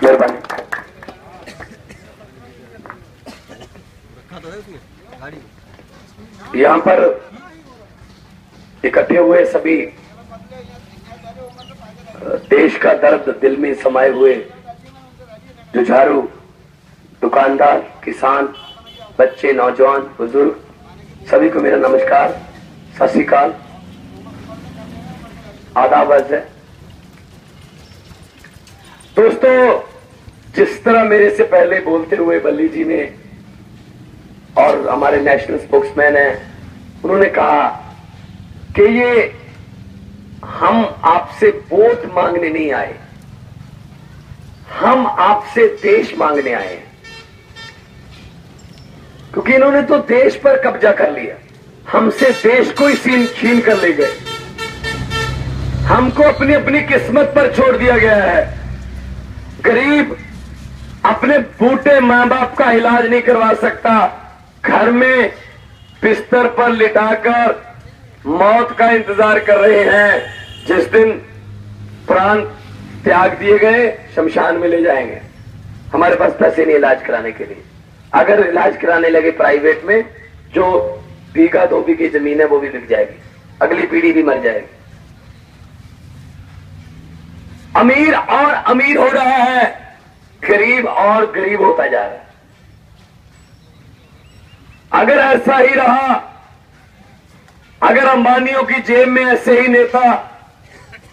मेहरबानी। यहाँ पर इकट्ठे हुए सभी देश का दर्द दिल में समाये हुए जुझारू दुकानदार, किसान, बच्चे, नौजवान, बुजुर्ग, सभी को मेरा नमस्कार, सत श्री अकाल, आदाब है। दोस्तों, जिस तरह मेरे से पहले बोलते हुए बल्ली जी ने और हमारे नेशनल स्पोक्समैन हैं, उन्होंने कहा कि ये हम आपसे वोट मांगने नहीं आए, हम आपसे देश मांगने आए हैं। क्योंकि इन्होंने तो देश पर कब्जा कर लिया, हमसे देश को ही छीन कर ले गए, हमको अपनी अपनी किस्मत पर छोड़ दिया गया है। गरीब अपने बूढ़े मां बाप का इलाज नहीं करवा सकता, घर में बिस्तर पर लिटाकर मौत का इंतजार कर रहे हैं। जिस दिन प्राण त्याग दिए गए, शमशान में ले जाएंगे। हमारे पास पैसे नहीं इलाज कराने के लिए। अगर इलाज कराने लगे प्राइवेट में, जो बीघा 2 बीघे जमीन है वो भी बिक जाएगी, अगली पीढ़ी भी मर जाएगी। अमीर और अमीर हो रहा है, गरीब और गरीब होता जा रहा है। अगर ऐसा ही रहा, अगर अंबानियों की जेब में ऐसे ही नेता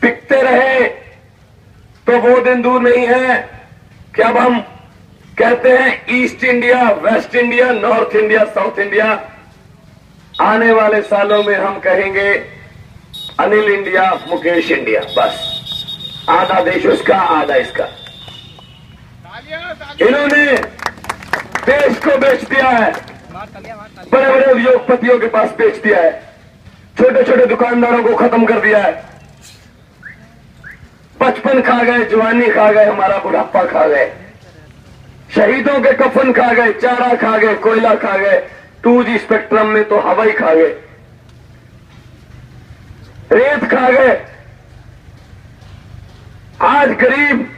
बिकते रहे, तो वो दिन दूर नहीं है कि अब हम कहते हैं east India, waste India, north India, south India. आने वाले सालों में हम कहेंगे अनिल इंडिया, मुकेश इंडिया। बस आधा देश उसका, आधा इसका। इन्होंने देश को बेच दिया है, बड़े बड़े उद्योगपतियों के पास बेच दिया है, छोटे छोटे दुकानदारों को खत्म कर दिया है। बचपन खा गए, जवानी खा गए, हमारा बुढ़ापा खा गए, शहीदों के कफन खा गए, चारा खा गए, कोयला खा गए, 2G स्पेक्ट्रम में तो हवा ही खा गए, रेत खा गए। आज गरीब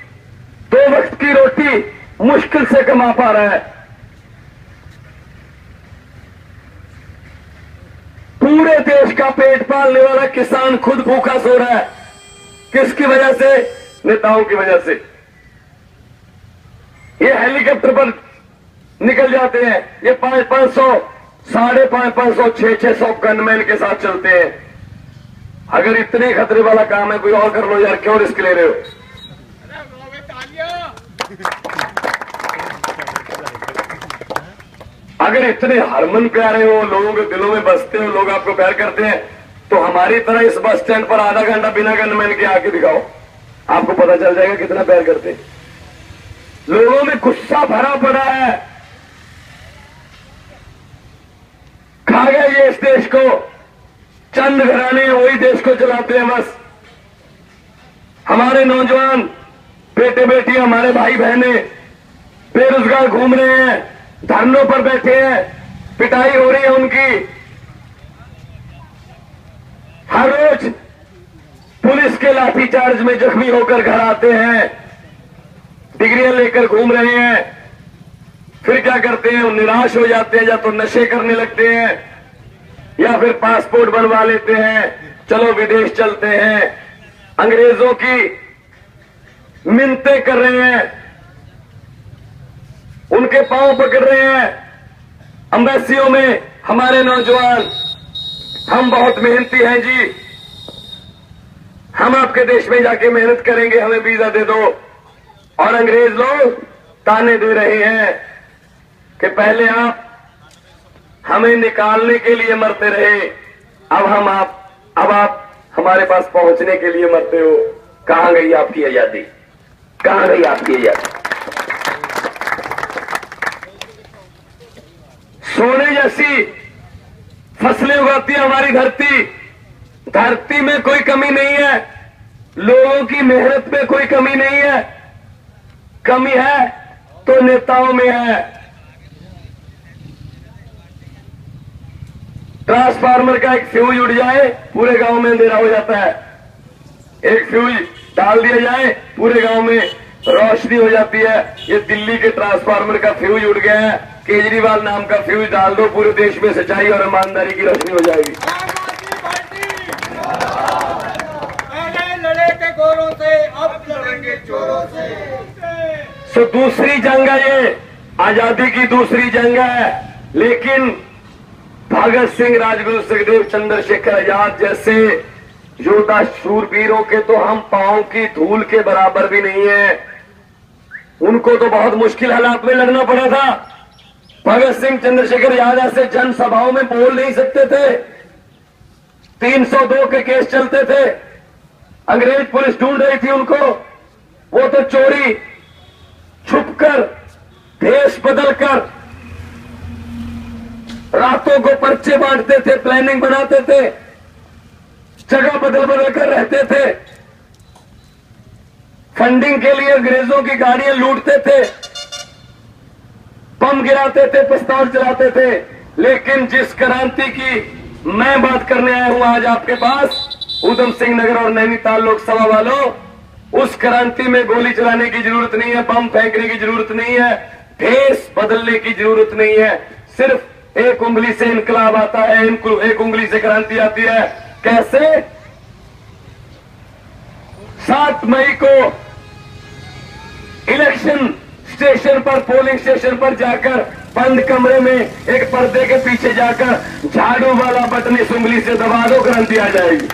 2 वक्त की रोटी मुश्किल से कमा पा रहा है। पूरे देश का पेट पालने वाला किसान खुद भूखा सो रहा है। किसकी वजह से? नेताओं की वजह से। ये हेलीकॉप्टर पर निकल जाते हैं, ये 500-500, 550, 600 गनमैन के साथ चलते हैं। अगर इतने खतरे वाला काम है, कोई और कर लो यार, क्यों रिस्क ले रहे हो? अगर इतने हरमन प्यारे हो, लोगों के दिलों में बसते हो, लोग आपको प्यार करते हैं, तो हमारी तरह इस बस स्टैंड पर आधा घंटा बिना गनमैन के आके दिखाओ, आपको पता चल जाएगा कितना प्यार करते हैं। लोगों में गुस्सा भरा पड़ा है, खा गए ये इस देश को, चंद घराने वही देश को चलाते हैं बस। हमारे नौजवान बेटे बेटी, हमारे भाई बहने बेरोजगार घूम रहे हैं, धरनों पर बैठे हैं, पिटाई हो रही है उनकी। हर रोज पुलिस के लाठीचार्ज में जख्मी होकर घर आते हैं, डिग्रियां लेकर घूम रहे हैं। फिर क्या करते हैं? निराश हो जाते हैं, या तो नशे करने लगते हैं, या फिर पासपोर्ट बनवा लेते हैं, चलो विदेश चलते हैं, अंग्रेजों की मिन्नतें कर रहे हैं, उनके पांव पकड़ रहे हैं। एम्बेसियों में हमारे नौजवान, हम बहुत मेहनती हैं जी, हम आपके देश में जाके मेहनत करेंगे, हमें वीजा दे दो। और अंग्रेज लोग ताने दे रहे हैं कि पहले आप हमें निकालने के लिए मरते रहे, अब आप हमारे पास पहुंचने के लिए मरते हो। कहां गई आपकी आजादी? कहां गई आपकी आजादी? सोने जैसी फसलें उगाती है हमारी धरती, धरती में कोई कमी नहीं है, लोगों की मेहनत में कोई कमी नहीं है। कमी है तो नेताओं में है। ट्रांसफार्मर का एक फ्यूज उड़ जाए, पूरे गांव में अंधेरा हो जाता है। एक फ्यूज डाल दिया जाए, पूरे गांव में रोशनी हो जाती है। ये दिल्ली के ट्रांसफार्मर का फ्यूज उड़ गया है, केजरीवाल नाम का फ्यूज डाल दो, पूरे देश में सच्चाई और ईमानदारी की रोशनी हो जाएगी। पहले लड़े थे गोरों से, अब लड़ेंगे चोरों से। सो दूसरी जंग है, ये आजादी की दूसरी जंग है। लेकिन भगत सिंह, राजगुरु, सुखदेव, चंद्रशेखर आजाद जैसे योद्धा शूरवीरों के तो हम पांव की धूल के बराबर भी नहीं है। उनको तो बहुत मुश्किल हालात में लड़ना पड़ा था। भगत सिंह, चंद्रशेखर आजाद ऐसे जनसभाओं में बोल नहीं सकते थे। 302 के केस चलते थे, अंग्रेज पुलिस ढूंढ रही थी उनको। वो तो चोरी, छुपकर, भेष बदलकर, रातों को पर्चे बांटते थे, प्लानिंग बनाते थे, जगह बदल बदल कर रहते थे, फंडिंग के लिए अंग्रेजों की गाड़ियां लूटते थे, बम गिराते थे, पिस्तौल चलाते थे। लेकिन जिस क्रांति की मैं बात करने आया हूं आज आपके पास, उधम सिंह नगर और नैनीताल लोकसभा वालों, उस क्रांति में गोली चलाने की जरूरत नहीं है, बम फेंकने की जरूरत नहीं है, भेष बदलने की जरूरत नहीं है। सिर्फ एक उंगली से इनकलाब आता है, एक उंगली से क्रांति आती है। कैसे? 7 मई को इलेक्शन स्टेशन पर, पोलिंग स्टेशन पर जाकर बंद कमरे में एक पर्दे के पीछे जाकर झाड़ू वाला बटन इस उंगली से दबा दो, क्रांति आ जाएगी।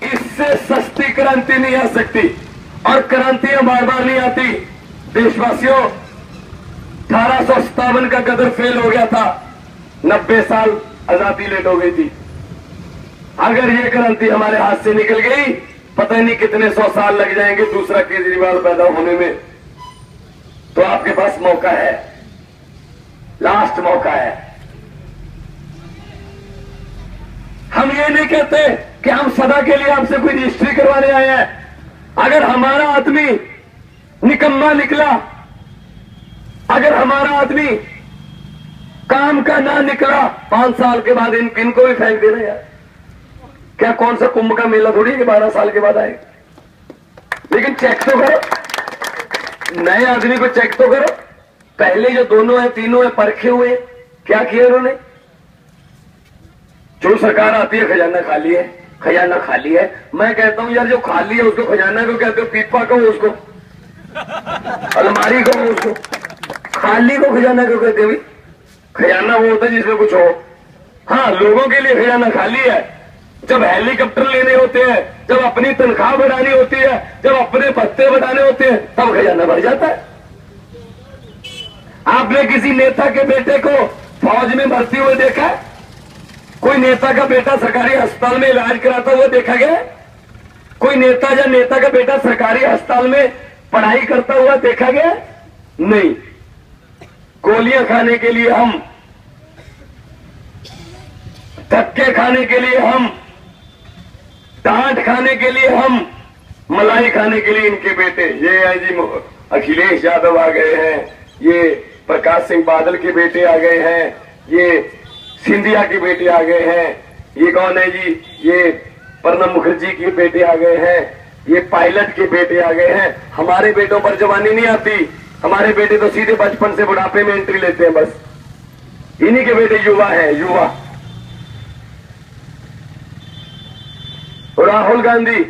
इससे सस्ती क्रांति नहीं आ सकती, और क्रांतियां बार बार नहीं आती। देशवासियों, 1857 का गदर फेल हो गया था, 90 साल आजादी लेट हो गई थी। अगर ये क्रांति हमारे हाथ से निकल गई, पता नहीं कितने 100 साल लग जाएंगे दूसरा केजरीवाल पैदा होने में। तो आपके पास मौका है, लास्ट मौका है। हम ये नहीं कहते कि हम सदा के लिए आपसे कोई रजिस्ट्री करवाने आए हैं। अगर हमारा आदमी निकम्मा निकला, अगर हमारा आदमी काम का ना निकला, 5 साल के बाद इनको भी फेंक देना यार। क्या कौन सा कुंभ का मेला थोड़ी है कि 12 साल के बाद आए। लेकिन चेक तो करो, नए आदमी को चेक तो करो। पहले जो दोनों है, तीनों है, परखे हुए, क्या किया उन्होंने? जो सरकार आती है खजाना खाली है, खजाना खाली है। मैं कहता हूं यार, जो खाली है उसको खजाना क्यों कहते हो? पीपा कहो उसको, अलमारी कहो उसको, खाली को खजाना क्यों कहते हो? खजाना वो होता है जिसमें कुछ हो। हाँ, लोगों के लिए खजाना खाली है। जब हेलीकॉप्टर लेने होते हैं, जब अपनी तनख्वाह बढ़ानी होती है, जब अपने भत्ते बढ़ाने होते हैं, तब खजाना भर जाता है। आपने किसी नेता के बेटे को फौज में भर्ती हुए देखा? कोई नेता का बेटा सरकारी अस्पताल में इलाज कराता हुआ देखा गया? कोई नेता या नेता का बेटा सरकारी अस्पताल में पढ़ाई करता हुआ देखा गया? नहीं। गोलियां खाने के लिए हम, धक्के खाने के लिए हम, डांट खाने के लिए हम, मलाई खाने के लिए इनके बेटे, ये है जी अखिलेश यादव आ गए हैं, ये प्रकाश सिंह बादल के बेटे आ गए हैं, ये सिंधिया के बेटे आ गए हैं, ये कौन है जी, ये प्रणब मुखर्जी के बेटे आ गए हैं, ये पायलट के बेटे आ गए हैं। हमारे बेटों पर जवानी नहीं आती। हमारे बेटे तो सीधे बचपन से बुढ़ापे में एंट्री लेते हैं बस। इन्हीं के बेटे युवा हैं, युवा। राहुल गांधी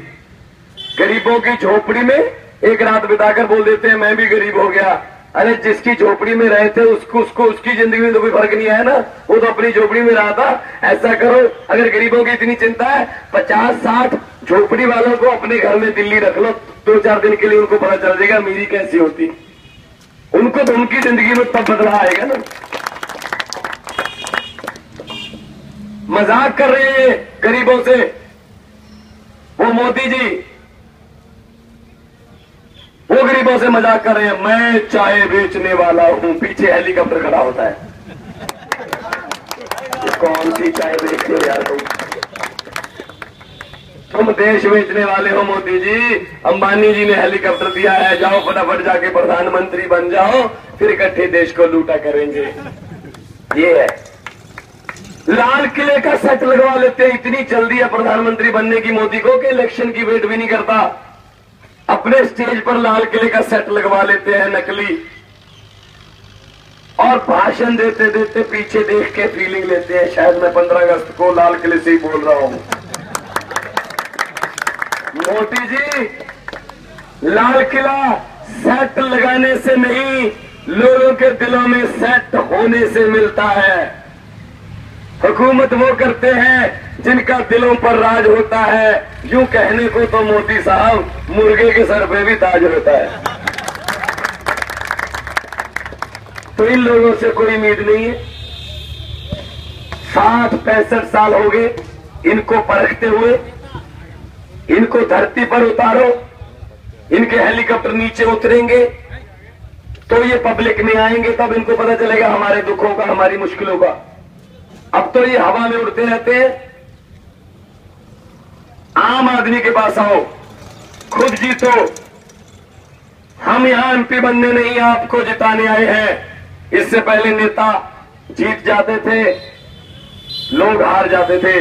गरीबों की झोपड़ी में एक रात बिताकर बोल देते हैं मैं भी गरीब हो गया। अरे जिसकी झोपड़ी में रहे थे उसको उसकी जिंदगी में तो कोई फर्क नहीं आया ना, वो तो अपनी झोपड़ी में रहा था। ऐसा करो, अगर गरीबों की इतनी चिंता है, 50-60 झोपड़ी वालों को अपने घर में दिल्ली रख लो, 2-4 दिन के लिए उनको पता चल जाएगा मेरी कैसी होती। उनको तो उनकी जिंदगी में तब बदलाव आएगा ना। मजाक कर रहे हैं गरीबों से वो मोदी जी, वो गरीबों से मजाक कर रहे हैं। मैं चाय बेचने वाला हूं, पीछे हेलीकॉप्टर खड़ा होता है। कौन सी चाय बेचते हो यार तुम देश बेचने वाले हो मोदी जी। अंबानी जी ने हेलीकॉप्टर दिया है, जाओ फटाफट जाके प्रधानमंत्री बन जाओ, फिर इकट्ठे देश को लूटा करेंगे। ये है, लाल किले का सेट लगवा लेते हैं। इतनी जल्दी है प्रधानमंत्री बनने की मोदी को कि इलेक्शन की वेट भी नहीं करता, अपने स्टेज पर लाल किले का सेट लगवा लेते हैं नकली, और भाषण देते देते पीछे देख के फीलिंग लेते हैं शायद मैं 15 अगस्त को लाल किले से ही बोल रहा हूं। मोदी जी, लाल किला सेट लगाने से नहीं, लोगों के दिलों में सेट होने से मिलता है। हुकूमत वो करते हैं जिनका दिलों पर राज होता है। यूं कहने को तो मोदी साहब मुर्गे के सर पे भी ताज होता है। तो इन लोगों से कोई उम्मीद नहीं है। 60-65 साल हो गए इनको परखते हुए। इनको धरती पर उतारो, इनके हेलीकॉप्टर नीचे उतरेंगे तो ये पब्लिक में आएंगे, तब इनको पता चलेगा हमारे दुखों का, हमारी मुश्किलों का। अब तो ये हवा में उड़ते रहते हैं। आम आदमी के पास आओ, खुद जीतो। हम यहां एमपी बनने नहीं, आपको जिताने आए हैं। इससे पहले नेता जीत जाते थे, लोग हार जाते थे।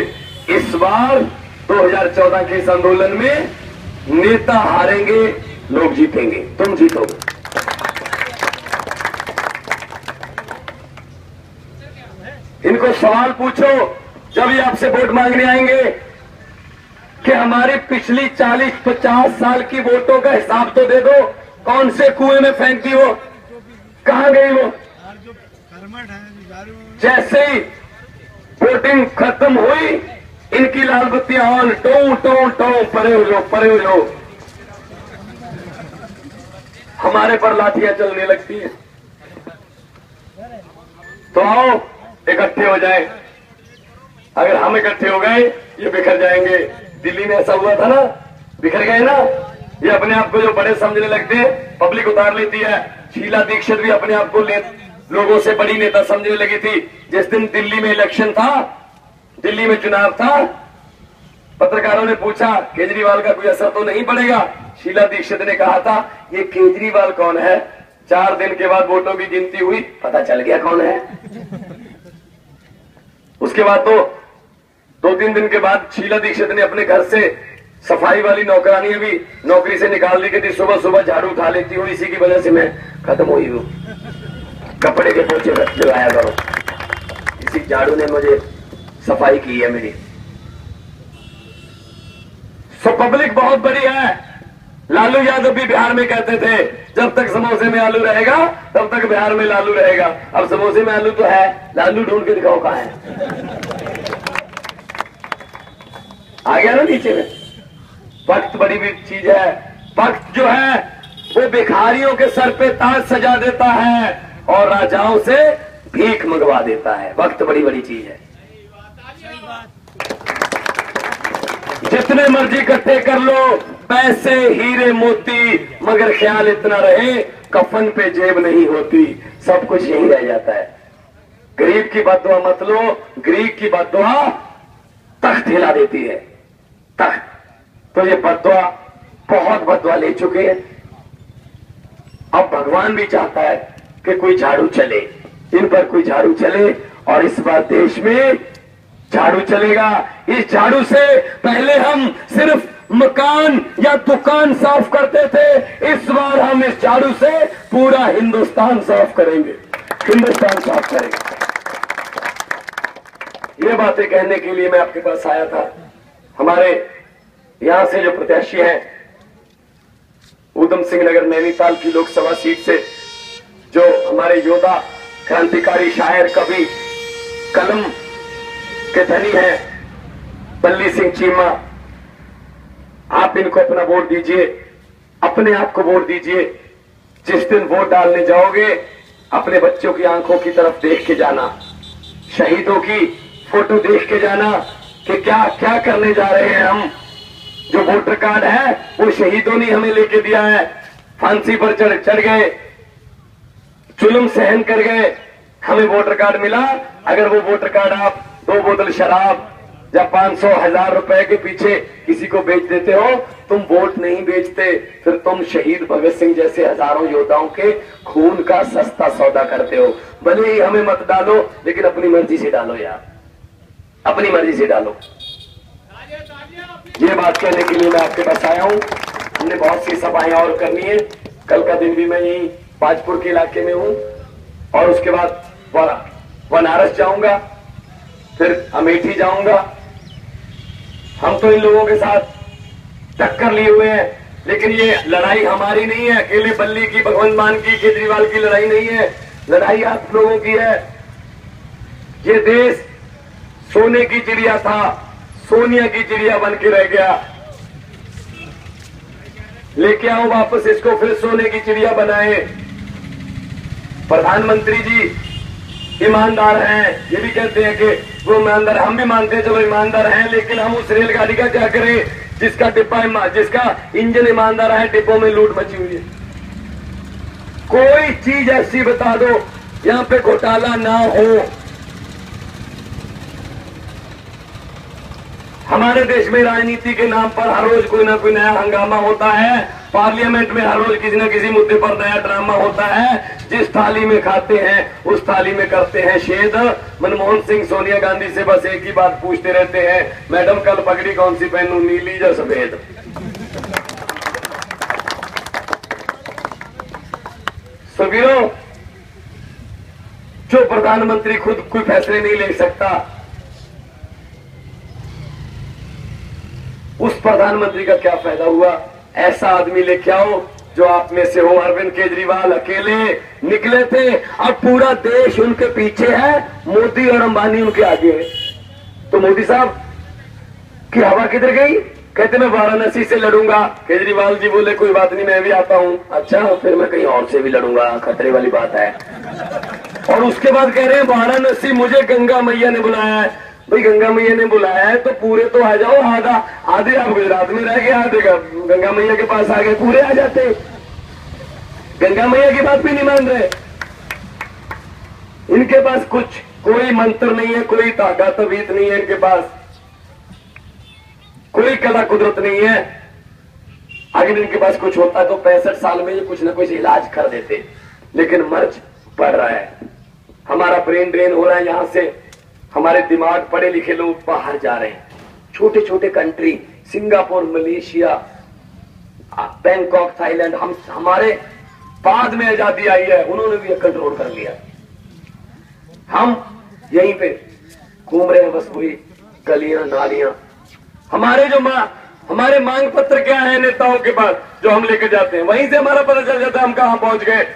इस बार 2014 के इस आंदोलन में नेता हारेंगे, लोग जीतेंगे, तुम जीतोगे। इनको सवाल पूछो जब ये आपसे वोट मांगने आएंगे कि हमारी पिछली 40-50 साल की वोटों का हिसाब तो दे दो। कौन से कुएं में फेंक दी वो, कहां गई वो? जैसे ही वोटिंग खत्म हुई, इनकी लाल बत्तियां ऑन, टो टो टो, परे हो लो, परे हो लो। हमारे पर लाठियां चलने लगती है। तो आओ इकट्ठे हो जाए। अगर हम इकट्ठे हो गए ये बिखर जाएंगे। दिल्ली में ऐसा हुआ था ना, बिखर गए ना। ये अपने आप को जो बड़े समझने लगते हैं, पब्लिक उतार लेती है। शीला दीक्षित भी अपने आप को लोगों से बड़ी नेता समझने लगी थी। जिस दिन दिल्ली में इलेक्शन था, दिल्ली में चुनाव था, पत्रकारों ने पूछा केजरीवाल का कोई असर तो नहीं पड़ेगा। शीला दीक्षित ने कहा था ये केजरीवाल कौन है। 4 दिन के बाद वोटों की गिनती हुई, पता चल गया कौन है। उसके बाद तो 2-3 दिन के बाद शीला दीक्षित ने अपने घर से सफाई वाली नौकरानी भी नौकरी से निकाल दी कि सुबह सुबह झाड़ू उठा लेती हूँ, इसी की वजह से मैं खत्म हुई हूँ। कपड़े के पोछे लगाया करो, इसी झाड़ू ने मुझे सफाई की है मेरी। सो पब्लिक बहुत बड़ी है। लालू यादव भी बिहार में कहते थे जब तक समोसे में आलू रहेगा तब तक बिहार में लालू रहेगा। अब समोसे में आलू तो है, लालू ढूंढ के दिखाओ कहां है। आ गया ना नीचे में। वक्त बड़ी भी चीज है। वक्त जो है वो भिखारियों के सर पे ताज सजा देता है और राजाओं से भीख मंगवा देता है। वक्त बड़ी बड़ी चीज है। जितने मर्जी इकट्ठे कर लो, पैसे हीरे मोती, मगर ख्याल इतना रहे कफन पे जेब नहीं होती। सब कुछ यही रह जाता है। गरीब की बद्दुआ मत लो, गरीब की बद्दुआ तख्त हिला देती है, तख्त। तो ये बद्दुआ, बहुत बद्दुआ ले चुके हैं। अब भगवान भी चाहता है कि कोई झाड़ू चले, इन पर कोई झाड़ू चले। और इस बार देश में झाड़ू चलेगा। इस झाड़ू से पहले हम सिर्फ मकान या दुकान साफ करते थे, इस बार हम इस झाड़ू से पूरा हिंदुस्तान साफ करेंगे, हिंदुस्तान साफ करेंगे। ये बातें कहने के लिए मैं आपके पास आया था। हमारे यहां से जो प्रत्याशी हैं, ऊधम सिंह नगर नैनीताल की लोकसभा सीट से जो हमारे योद्धा, क्रांतिकारी, शायर, कवि, कलम के धनी हैं, बल्ली सिंह चीमा, आप इनको अपना वोट दीजिए, अपने आप को वोट दीजिए। जिस दिन वोट डालने जाओगे अपने बच्चों की आंखों की तरफ देख के जाना, शहीदों की फोटो देख के जाना कि क्या क्या करने जा रहे हैं हम। जो वोटर कार्ड है वो शहीदों ने हमें लेके दिया है। फांसी पर चढ़ गए, जुल्म सहन कर गए, हमें वोटर कार्ड मिला। अगर वो वोटर कार्ड आप 2 बोतल शराब या 500-1000 रुपए के पीछे किसी को बेच देते हो, तुम वोट नहीं बेचते, फिर तुम शहीद भगत सिंह जैसे हजारों योद्धाओं के खून का सस्ता सौदा करते हो। भले ही हमें मत डालो, लेकिन अपनी मर्जी से डालो यार, अपनी मर्जी से डालो। ये बात कहने के लिए मैं आपके पास आया हूं। हमने बहुत सी सभाएं और करनी है। कल का दिन भी मैं यही पाजपुर के इलाके में हूं और उसके बाद बनारस जाऊंगा, फिर अमेठी जाऊंगा। हम तो इन लोगों के साथ टक्कर लिए हुए हैं, लेकिन ये लड़ाई हमारी नहीं है, अकेले बल्ली की, भगवंत मान की, केजरीवाल की लड़ाई नहीं है, लड़ाई आप लोगों की है। ये देश सोने की चिड़िया था, सोनिया की चिड़िया बन के रह गया। लेके आओ वापस इसको, फिर सोने की चिड़िया बनाए। प्रधानमंत्री जी ईमानदार हैं, ये भी कहते हैं कि वो ईमानदार, हम भी मानते हैं चलो ईमानदार हैं, लेकिन हम उस रेलगाड़ी का क्या करें जिसका जिसका इंजन ईमानदार है, डिब्बों में लूट मची हुई है। कोई चीज ऐसी बता दो यहां पे घोटाला ना हो। हमारे देश में राजनीति के नाम पर हर रोज कोई ना कोई नया हंगामा होता है, पार्लियामेंट में हर रोज किसी न किसी मुद्दे पर नया ड्रामा होता है। जिस थाली में खाते हैं उस थाली में करते हैं छेद। मनमोहन सिंह सोनिया गांधी से बस एक ही बात पूछते रहते हैं, मैडम कल पगड़ी कौन सी पहनूं, नीली या सफेद। सुबीरो, जो प्रधानमंत्री खुद कोई फैसले नहीं ले सकता, उस प्रधानमंत्री का क्या फायदा हुआ। ऐसा आदमी लेके आओ जो आप में से हो। अरविंद केजरीवाल अकेले निकले थे, अब पूरा देश उनके पीछे है, मोदी और अंबानी उनके आगे है। तो मोदी साहब की हवा किधर गई? कहते मैं वाराणसी से लड़ूंगा। केजरीवाल जी बोले कोई बात नहीं, मैं भी आता हूं। अच्छा, फिर मैं कहीं और से भी लड़ूंगा, खतरे वाली बात है। और उसके बाद कह रहे हैं वाराणसी मुझे गंगा मैया ने बुलाया है। भाई गंगा मैया ने बुलाया है तो पूरे तो आ जाओ, आधे आप गुजरात में रह गए, आधे गंगा मैया के पास आ गए, पूरे आ जाते। गंगा मैया की बात भी नहीं मान रहे। इनके पास कुछ कोई मंत्र नहीं है, कोई ताकत तबीयत नहीं है, इनके पास कोई कला कुदरत नहीं है। अगर इनके पास कुछ होता तो 65 साल में ये कुछ ना कुछ इलाज कर देते, लेकिन मर्ज बढ़ रहा है, हमारा ब्रेन ड्रेन हो रहा है। यहां से हमारे दिमाग, पढ़े लिखे लोग बाहर जा रहे हैं। छोटे छोटे country, Singapore, Malaysia, Bangkok, Thailand, हमारे बाद में आजादी आई है, उन्होंने भी कंट्रोल कर लिया। हम यहीं पे घूम रहे हैं, बस वही गलियां नालियां। हमारे मांग पत्र क्या है नेताओं के पास जो हम लेकर जाते हैं, वहीं से हमारा पता चल जाता है हम कहां पहुंच गए।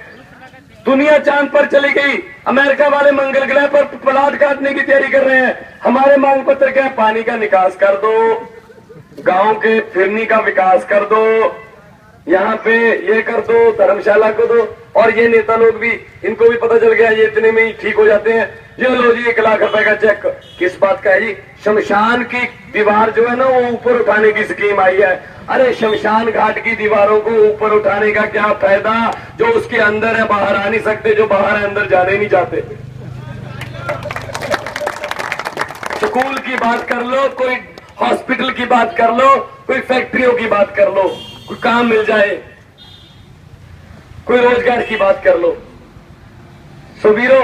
दुनिया चांद पर चली गई, अमेरिका वाले मंगल ग्रह पर प्लाट काटने की तैयारी कर रहे हैं। हमारे मांग पत्र क्या है? पानी का निकास कर दो, गांव के फिरनी का विकास कर दो, यहाँ पे ये कर दो, धर्मशाला को दो। और ये नेता लोग भी, इनको भी पता चल गया ये इतने में ही ठीक हो जाते हैं। ये लो जी 1 लाख रुपए का चेक। किस बात का है जी? शमशान की दीवार जो है ना वो ऊपर उठाने की स्कीम आई है। अरे शमशान घाट की दीवारों को ऊपर उठाने का क्या फायदा, जो उसके अंदर है बाहर आ नहीं सकते, जो बाहर है अंदर जाने नहीं चाहते। स्कूल की बात कर लो, कोई हॉस्पिटल की बात कर लो, कोई फैक्ट्रियों की बात कर लो, कोई काम मिल जाए, कोई रोजगार की बात कर लो। सुबीरो,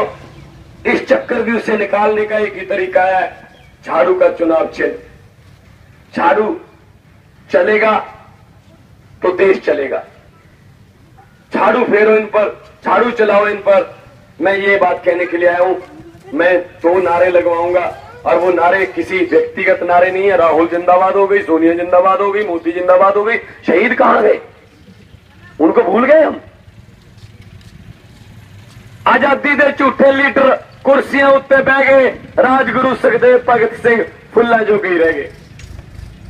इस चक्रव्यूह से निकालने का एक ही तरीका है, झाड़ू का चुनाव चिन्ह। झाड़ू चलेगा तो देश चलेगा। झाड़ू फेरो इन पर, झाड़ू चलाओ इन पर। मैं ये बात कहने के लिए आया हूं। मैं 2 नारे लगवाऊंगा, और वो नारे किसी व्यक्तिगत नारे नहीं है। राहुल जिंदाबाद हो गई, सोनिया जिंदाबाद हो गई, मोदी जिंदाबाद हो गई। शहीद कहां गए? उनको भूल गए हम? आजादी दे झूठे लीडर कुर्सियां उत्ते बह गए, राजगुरु सुखदेव भगत सिंह फुल्ला जोगे रह गए।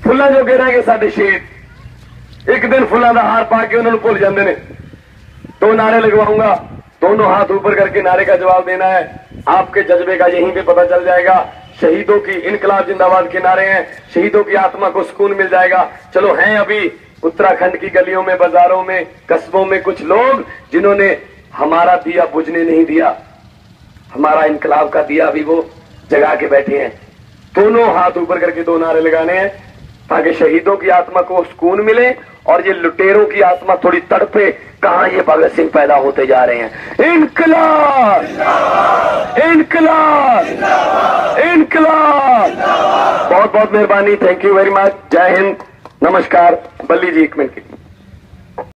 फुल्ला जोगे रह गए साडे शहीद। एक दिन फुल्ला का हार पा के उन्होंने भुल जाते हैं। 2 नारे लगवाऊंगा, दोनों हाथ ऊपर करके नारे का जवाब देना है। आपके जज्बे का यहीं पे पता चल जाएगा। शहीदों की इनकलाब जिंदाबाद के नारे हैं, शहीदों की आत्मा को सुकून मिल जाएगा। चलो हैं अभी उत्तराखंड की गलियों में, बाजारों में, कस्बों में कुछ लोग जिन्होंने हमारा दिया बुझने नहीं दिया, हमारा इनकलाब का दिया अभी वो जगा के बैठे हैं। दोनों हाथ ऊपर करके 2 नारे लगाने हैं ताकि शहीदों की आत्मा को सुकून मिले और ये लुटेरों की आत्मा थोड़ी तड़पे। कहां ये भगत सिंह पैदा होते जा रहे हैं। इनकलाब, इनकलाब, इनकलाब। बहुत बहुत मेहरबानी, थैंक यू वेरी मच। जय हिंद, नमस्कार। बल्ली जी 1 मिनट की